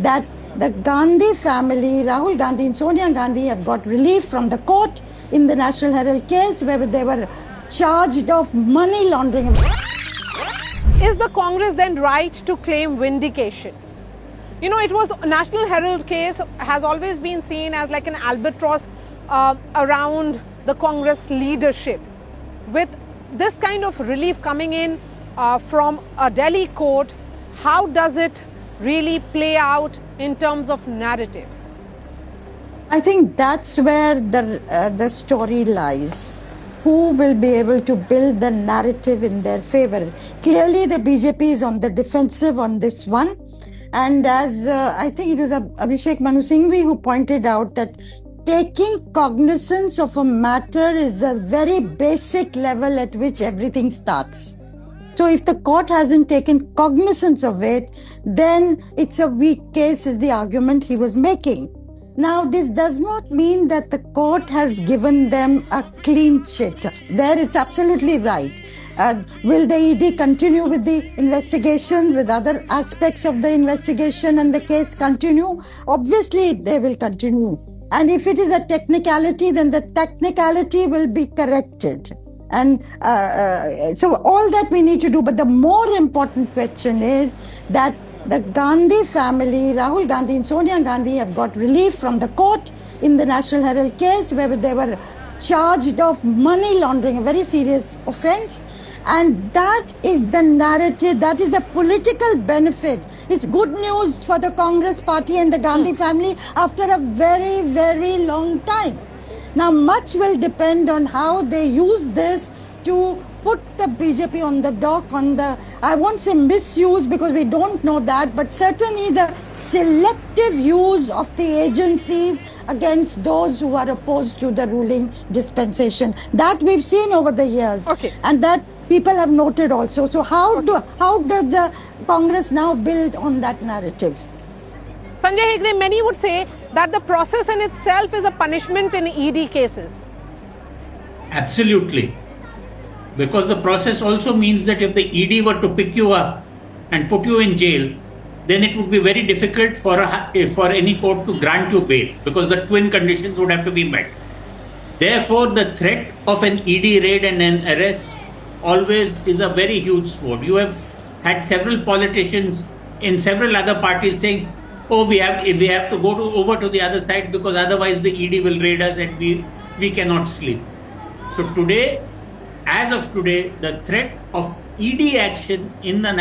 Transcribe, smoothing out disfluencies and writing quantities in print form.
that the Gandhi family, Rahul Gandhi and Sonia Gandhi, have got relief from the court in the National Herald case where they were charged of money laundering. Is the Congress then right to claim vindication? You know, it was National Herald case has always been seen as like an albatross around the Congress leadership. With this kind of relief coming in from a Delhi court, how does it really play out in terms of narrative? I think that's where the story lies. Who will be able to build the narrative in their favor? Clearly, the BJP is on the defensive on this one. And as I think it was Abhishek Manu Singhvi who pointed out that taking cognizance of a matter is a very basic level at which everything starts. So if the court hasn't taken cognizance of it, then it's a weak case, is the argument he was making. Now, this does not mean that the court has given them a clean sheet. There, it's absolutely right. Will the ED continue with the investigation, with other aspects of the investigation and the case continue? Obviously, they will continue. And if it is a technicality, then the technicality will be corrected. And so all that we need to do. But the more important question is that the Gandhi family, Rahul Gandhi and Sonia Gandhi, have got relief from the court in the National Herald case where they were charged of money laundering, a very serious offense. And that is the narrative, that is the political benefit. It's good news for the Congress party and the Gandhi family after a very, very long time. Now, much will depend on how they use this to put the BJP on the dock, I won't say misuse because we don't know that, but certainly the selective use of the agencies against those who are opposed to the ruling dispensation. That we've seen over the years. Okay. And that people have noted also. So how does the Congress now build on that narrative? Sanjay Hegde, many would say that the process in itself is a punishment in ED cases. Absolutely. Because the process also means that if the ED were to pick you up and put you in jail, then it would be very difficult for any court to grant you bail because the twin conditions would have to be met. Therefore, the threat of an ED raid and an arrest always is a very huge sword. You have had several politicians in several other parties saying, oh, we have to go over to the other side because otherwise the ED will raid us and we cannot sleep. So today, as of today, the threat of ED action in the